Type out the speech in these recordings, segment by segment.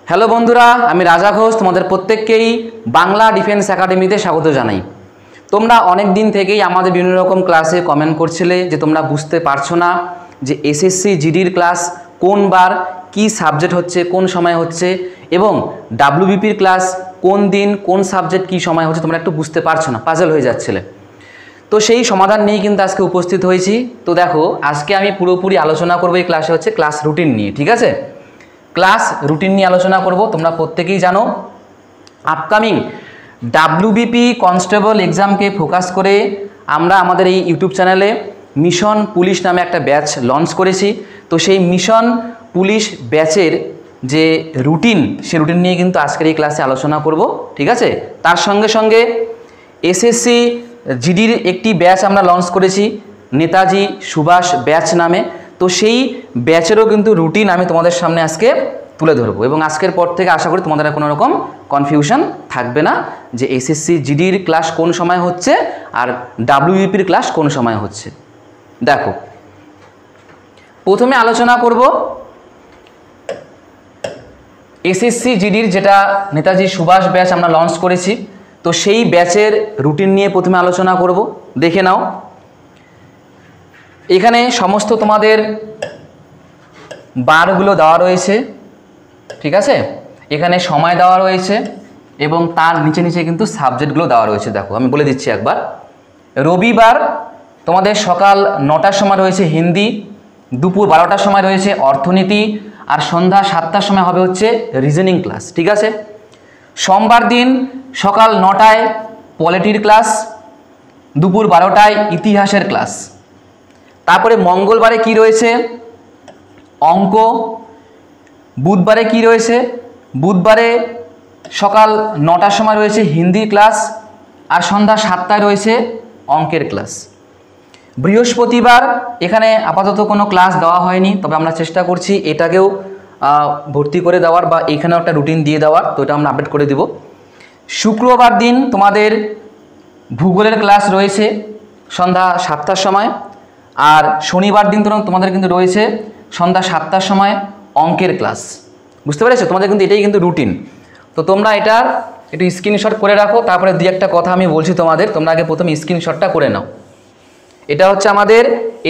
Hello বন্ধুরা, আমি রাজা ঘোষ তোমাদের প্রত্যেককেই বাংলা ডিফেন্স একাডেমিতে স্বাগত জানাই। তোমরা অনেক দিন থেকেই আমাদের বিভিন্ন রকম ক্লাসে কমেন্ট করছিলে যে তোমরা বুঝতে পারছো না যে এসএসসি জিডির ক্লাস কোন বার কি সাবজেক্ট হচ্ছে, কোন সময় হচ্ছে, এবং ডাব্লিউবিপির ক্লাস কোন দিন কোন সাবজেক্ট কি সময় হচ্ছে তোমরা একটু বুঝতে পারছো না, পাজল হয়ে যাচ্ছিলে। তো সেই সমাধান নিয়েই কিন্তু আজকে উপস্থিত হয়েছি। তো দেখো, আজকে আমি পুরোপুরি আলোচনা করবো এই ক্লাসে হচ্ছে ক্লাস রুটিন নিয়ে। ঠিক আছে, ক্লাস রুটিন নিয়ে আলোচনা করব। তোমরা প্রত্যেকেই জানো আপকামিং ডাব্লিউবিপি কনস্টেবল এক্সামকে ফোকাস করে আমরা আমাদের এই ইউটিউব চ্যানেলে মিশন পুলিশ নামে একটা ব্যাচ লঞ্চ করেছি। তো সেই মিশন পুলিশ ব্যাচের যে রুটিন, সেই রুটিন নিয়ে কিন্তু আজকের এই ক্লাসে আলোচনা করব। ঠিক আছে, তার সঙ্গে সঙ্গে এসএসসি জিডির একটি ব্যাচ আমরা লঞ্চ করেছি নেতাজি সুভাষ ব্যাচ নামে। তো সেই ব্যাচেরও কিন্তু রুটিন আমি তোমাদের সামনে আজকে তুলে ধরবো, এবং আজকের পর থেকে আশা করি তোমাদের কোনো রকম কনফিউশন থাকবে না যে এসএসসি জিডির ক্লাস কোন সময় হচ্ছে আর ডাব্লিউবিপির ক্লাস কোন সময় হচ্ছে। দেখো, প্রথমে আলোচনা করব এসএসসি জিডির যেটা নেতাজি সুভাষ ব্যাচ আমরা লঞ্চ করেছি। তো সেই ব্যাচের রুটিন নিয়ে প্রথমে আলোচনা করব। দেখে নাও, এখানে সমস্ত তোমাদের বারগুলো দেওয়া রয়েছে। ঠিক আছে, এখানে সময় দেওয়া রয়েছে এবং তার নিচে নিচে কিন্তু সাবজেক্টগুলো দেওয়া রয়েছে। দেখো, আমি বলে দিচ্ছি একবার। রবিবার তোমাদের সকাল 9টার সময় রয়েছে হিন্দি, দুপুর 12টার সময় রয়েছে অর্থনীতি, আর সন্ধ্যা 7টার সময় হবে হচ্ছে রিজনিং ক্লাস। ঠিক আছে, সোমবার দিন সকাল 9টায় পলিটির ক্লাস, দুপুর 12টায় ইতিহাসের ক্লাস। তারপরে মঙ্গলবারে কি রয়েছে? অঙ্ক। বুধবারে কি রয়েছে? বুধবারে সকাল 9টার সময় রয়েছে হিন্দি ক্লাস, আর সন্ধ্যা 7টায় রয়েছে অঙ্কের ক্লাস। বৃহস্পতিবার এখানে আপাতত কোনো ক্লাস দেওয়া হয়নি, তবে আমরা চেষ্টা করছি এটাকেও ভর্তি করে দেওয়ার বা এখানেও একটা রুটিন দিয়ে দেওয়ার। তো এটা আমরা আপডেট করে দেব। শুক্রবার দিন তোমাদের ভূগোলের ক্লাস রয়েছে সন্ধ্যা 7টার সময়, আর শনিবার দিন তোমাদের কিন্তু রয়েছে সন্ধ্যা 7টার সময় অঙ্কের ক্লাস। বুঝতে পেরেছো? তোমাদের কিন্তু এটাই কিন্তু রুটিন। তো তোমরা এটার একটু স্ক্রিনশট করে রাখো, তারপরে দুই একটা কথা আমি বলছি তোমাদের, তোমরা আগে প্রথমে স্ক্রিনশটটা করে নাও। এটা হচ্ছে আমাদের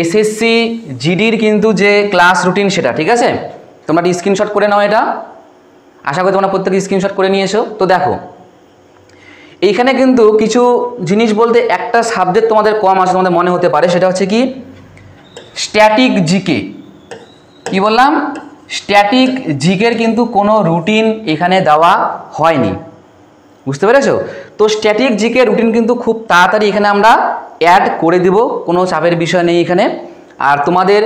এসএসসি জিডির কিন্তু যে ক্লাস রুটিন সেটা। ঠিক আছে, তোমরা স্ক্রিনশট করে নাও। এটা আশা করি তোমরা প্রত্যেকে স্ক্রিনশট করে নিয়েছো। তো দেখো, এইখানে কিন্তু কিছু জিনিস বলতে একটা সাবজেক্ট তোমাদের কম আছে, তোমাদের মনে হতে পারে, সেটা হচ্ছে কি স্ট্যাটিক জিকে। কি বললাম? স্ট্যাটিক জিকের কিন্তু কোনো রুটিন এখানে দেওয়া হয়নি। বুঝতে পেরেছো? তো স্ট্যাটিক জিকে রুটিন কিন্তু খুব তাড়াতাড়ি এখানে আমরা অ্যাড করে দিব, কোনো চাপের বিষয় নেই এখানে। আর তোমাদের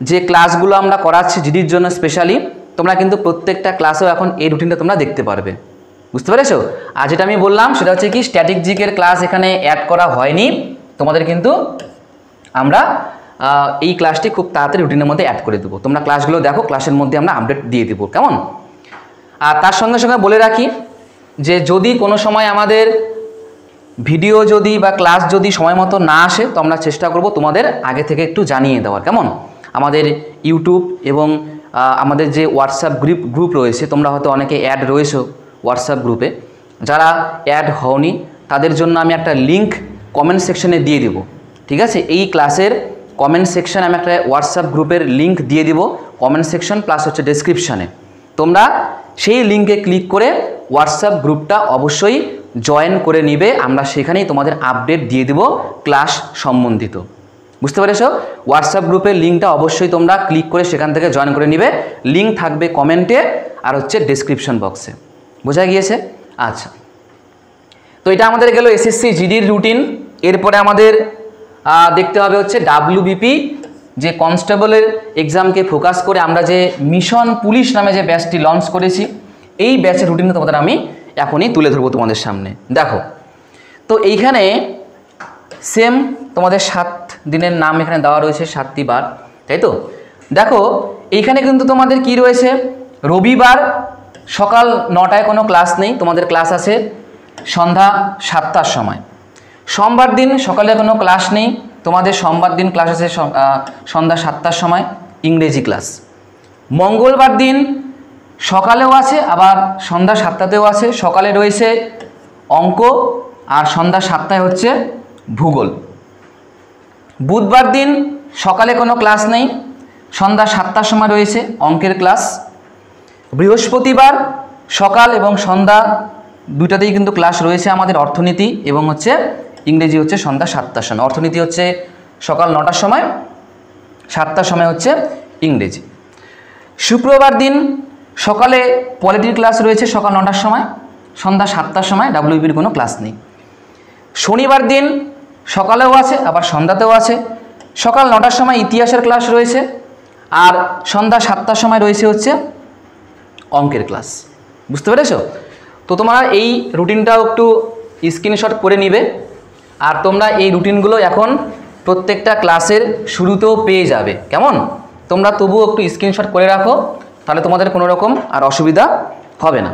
যে ক্লাসগুলো আমরা করাচ্ছি জিডির জন্য স্পেশালি, তোমরা কিন্তু প্রত্যেকটা ক্লাসেও এখন এই রুটিনটা তোমরা দেখতে পারবে। বুঝতে পেরেছো? আর যেটা আমি বললাম সেটা হচ্ছে কি স্ট্যাটিক জিকের ক্লাস এখানে অ্যাড করা হয়নি, তোমাদের কিন্তু আমরা এই ক্লাসটি খুব তাড়াতাড়ি রুটিনের মধ্যে অ্যাড করে দেবো। তোমরা ক্লাসগুলো দেখো, ক্লাসের মধ্যে আমরা আপডেট দিয়ে দেবো, কেমন? আর তার সঙ্গে সঙ্গে বলে রাখি যে যদি কোনো সময় আমাদের ভিডিও যদি বা ক্লাস যদি সময় মতো না আসে, তো আমরা চেষ্টা করব তোমাদের আগে থেকে একটু জানিয়ে দেওয়ার, কেমন? আমাদের ইউটিউব এবং আমাদের যে হোয়াটসঅ্যাপ গ্রুপ রয়েছে, তোমরা হয়তো অনেকে অ্যাড রয়েছো হোয়াটসঅ্যাপ গ্রুপে। যারা অ্যাড হওনি তাদের জন্য আমি একটা লিঙ্ক কমেন্ট সেকশনে দিয়ে দেবো। ঠিক আছে, এই ক্লাসের কমেন্ট সেকশানে আমি একটা হোয়াটসঅ্যাপ গ্রুপের লিঙ্ক দিয়ে দিব, কমেন্ট সেকশন প্লাস হচ্ছে ডেসক্রিপশানে। তোমরা সেই লিঙ্কে ক্লিক করে হোয়াটসঅ্যাপ গ্রুপটা অবশ্যই জয়েন করে নিবে। আমরা সেখানেই তোমাদের আপডেট দিয়ে দেব ক্লাস সম্বন্ধিত। বুঝতে পেরেছো? হোয়াটসঅ্যাপ গ্রুপের লিঙ্কটা অবশ্যই তোমরা ক্লিক করে সেখান থেকে জয়েন করে নিবে। লিঙ্ক থাকবে কমেন্টে আর হচ্ছে ডেসক্রিপশন বক্সে। বোঝা গিয়েছে? আচ্ছা, তো এটা আমাদের গেল এসএসসি জিডির রুটিন। এরপরে আমাদের দেখতে হবে হচ্ছে ডাব্লিউবিপি যে কনস্টেবলের এক্সামকে ফোকাস করে আমরা যে মিশন পুলিশ নামে যে ব্যাচটি লঞ্চ করেছি, এই ব্যাচের রুটিনটা তোমাদের আমি এখনই তুলে ধরবো তোমাদের সামনে। দেখো, তো এইখানে সেম তোমাদের 7 দিনের নাম এখানে দেওয়া রয়েছে, 7টি বার, তাই তো? দেখো, এইখানে কিন্তু তোমাদের কি রয়েছে? রবিবার সকাল 9টায় কোনো ক্লাস নেই, তোমাদের ক্লাস আছে সন্ধ্যা 7টার সময়। সোমবার দিন সকালে কোনো ক্লাস নেই, তোমাদের সোমবার দিন ক্লাস আছে সন্ধ্যা 7টার সময় ইংরেজি ক্লাস। মঙ্গলবার দিন সকালেও আছে আবার সন্ধ্যা 7টাতেও আছে। সকালে রয়েছে অঙ্ক আর সন্ধ্যা 7টায় হচ্ছে ভূগোল। বুধবার দিন সকালে কোনো ক্লাস নেই, সন্ধ্যা 7টার সময় রয়েছে অঙ্কের ক্লাস। বৃহস্পতিবার সকাল এবং সন্ধ্যা দুইটাতেই কিন্তু ক্লাস রয়েছে আমাদের অর্থনীতি এবং হচ্ছে ইংরেজি হচ্ছে সন্ধ্যা 7টার সময়। অর্থনীতি হচ্ছে সকাল 9টার সময়, 7টার সময় হচ্ছে ইংরেজি। শুক্রবার দিন সকালে পলিটির ক্লাস রয়েছে সকাল 9টার সময়, সন্ধ্যা 7টার সময় ডাব্লিউবির কোনো ক্লাস নেই। শনিবার দিন সকালেও আছে আবার সন্ধ্যাতেও আছে। সকাল 9টার সময় ইতিহাসের ক্লাস রয়েছে আর সন্ধ্যা 7টার সময় রয়েছে হচ্ছে অঙ্কের ক্লাস। বুঝতে পেরেছো? তো তোমরা এই রুটিনটাও একটু স্ক্রিনশট করে নিবে আর তোমরা এই রুটিনগুলো এখন প্রত্যেকটা ক্লাসের শুরুতেও পেয়ে যাবে। কেমন? তোমরা তবুও একটু স্ক্রিনশট করে রাখো, তাহলে তোমাদের কোনো রকম আর অসুবিধা হবে না।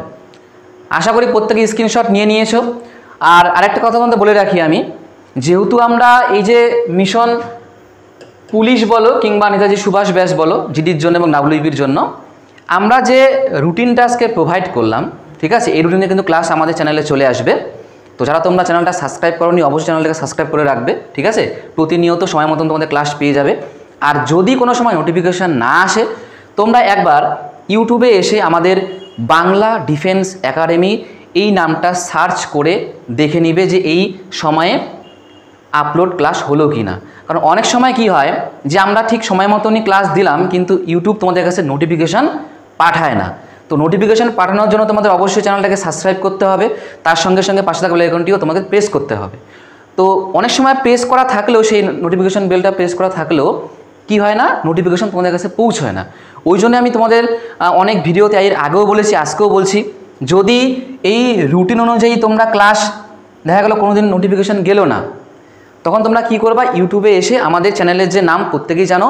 আশা করি প্রত্যেকে স্ক্রিনশট নিয়ে নিয়েছো। আর আরেকটা কথা তোমাদের বলে রাখি আমি, যেহেতু আমরা এই যে মিশন পুলিশ বলো কিংবা নেতাজি সুভাষ ব্যাস বলো জিডির জন্য এবং ডাব্লিউবির জন্য আমরা যে রুটিনটা আজকে প্রোভাইড করলাম, ঠিক আছে, এই রুটিনে কিন্তু ক্লাস আমাদের চ্যানেলে চলে আসবে। তো যারা তোমরা চ্যানেলটা সাবস্ক্রাইব করোনি অবশ্যই চ্যানেলটাকে সাবস্ক্রাইব করে রাখবে, ঠিক আছে। প্রতিনিয়ত সময় মতন তোমাদের ক্লাস পেয়ে যাবে। আর যদি কোনো সময় নোটিফিকেশান না আসে, তোমরা একবার ইউটিউবে এসে আমাদের বাংলা ডিফেন্স একাডেমি এই নামটা সার্চ করে দেখে নিবে যে এই সময়ে আপলোড ক্লাস হলো কি না। কারণ অনেক সময় কি হয় যে আমরা ঠিক সময় মতনই ক্লাস দিলাম কিন্তু ইউটিউব তোমাদের কাছে নোটিফিকেশান পাঠায় না। তো নোটিফিকেশান পাঠানোর জন্য তোমাদের অবশ্যই চ্যানেলটাকে সাবস্ক্রাইব করতে হবে, তার সঙ্গে সঙ্গে পাশে থাকা বেল আইকনটিও তোমাদের প্রেস করতে হবে। তো অনেক সময় প্রেস করা থাকলেও সেই নোটিফিকেশান বেলটা প্রেস করা থাকলেও কি হয় না, নোটিফিকেশান তোমাদের কাছে পৌঁছয় না। ওই জন্য আমি তোমাদের অনেক ভিডিওতে এর আগেও বলেছি, আজকেও বলছি, যদি এই রুটিন অনুযায়ী তোমরা ক্লাস দেখা গেলো কোনো দিন নোটিফিকেশান গেলো না, তখন তোমরা কি করবা, ইউটিউবে এসে আমাদের চ্যানেলের যে নাম প্রত্যেকেই জানো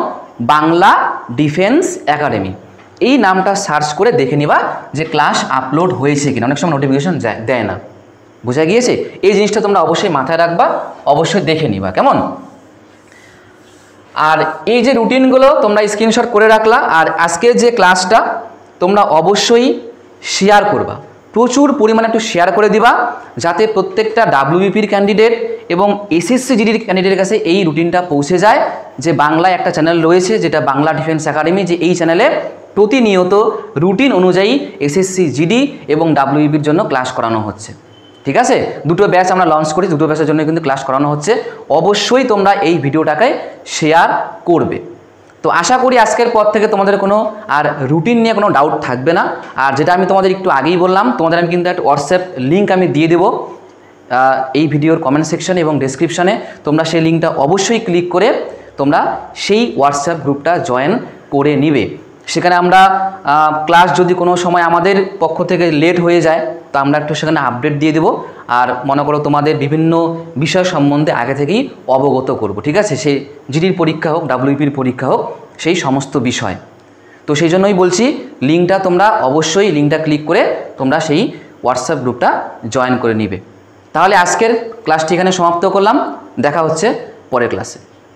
বাংলা ডিফেন্স একাডেমি, এই নামটা সার্চ করে দেখে নিবা যে ক্লাস আপলোড হয়েছে কিনা। অনেক সময় নোটিফিকেশান দেয় না, বোঝা গিয়েছে? এই জিনিসটা তোমরা অবশ্যই মাথায় রাখবা, অবশ্যই দেখে নিবা। কেমন? আর এই যে রুটিনগুলো তোমরা স্ক্রিনশট করে রাখলা, আর আজকের যে ক্লাসটা তোমরা অবশ্যই শেয়ার করবা, প্রচুর পরিমাণে একটু শেয়ার করে দিবা, যাতে প্রত্যেকটা ডাব্লিউবিপির ক্যান্ডিডেট এবং এসএসসি জিডির ক্যান্ডিডেটের কাছে এই রুটিনটা পৌঁছে যায় যে বাংলায় একটা চ্যানেল রয়েছে যেটা বাংলা ডিফেন্স একাডেমি, যে এই চ্যানেলে প্রতিনিয়ত রুটিন অনুযায়ী এসএসসি জিডি এবং ডাব্লিউবিপির জন্য ক্লাস করানো হচ্ছে। ঠিক আছে, দুটো ব্যাচ আমরা লঞ্চ করি, দুটো ব্যাচের জন্য কিন্তু ক্লাস করানো হচ্ছে। অবশ্যই তোমরা এই ভিডিওটাকে শেয়ার করবে। তো আশা করি আজকের পর থেকে তোমাদের কোনো আর রুটিন নিয়ে কোনো ডাউট থাকবে না। আর যেটা আমি তোমাদের একটু আগেই বললাম, তোমাদের আমি কিন্তু একটা হোয়াটসঅ্যাপ লিঙ্ক আমি দিয়ে দেবো এই ভিডিওর কমেন্ট সেকশনে এবং ডেসক্রিপশানে। তোমরা সেই লিঙ্কটা অবশ্যই ক্লিক করে তোমরা সেই হোয়াটসঅ্যাপ গ্রুপটা জয়েন করে নিবে। সেখানে আমরা ক্লাস যদি কোনো সময় আমাদের পক্ষ থেকে লেট হয়ে যায় তো আমরা একটু সেখানে আপডেট দিয়ে দেবো। আর মনে করো তোমাদের বিভিন্ন বিষয় সম্বন্ধে আগে থেকেই অবগত করব, ঠিক আছে। সেই জিডির পরীক্ষা হোক, ডাব্লিউপির পরীক্ষা হোক, সেই সমস্ত বিষয়। তো সেই জন্যই বলছি লিঙ্কটা তোমরা অবশ্যই লিঙ্কটা ক্লিক করে তোমরা সেই হোয়াটসঅ্যাপ গ্রুপটা জয়েন করে নিবে। তাহলে আজকের ক্লাসটি এখানে সমাপ্ত করলাম, দেখা হচ্ছে পরের ক্লাসে।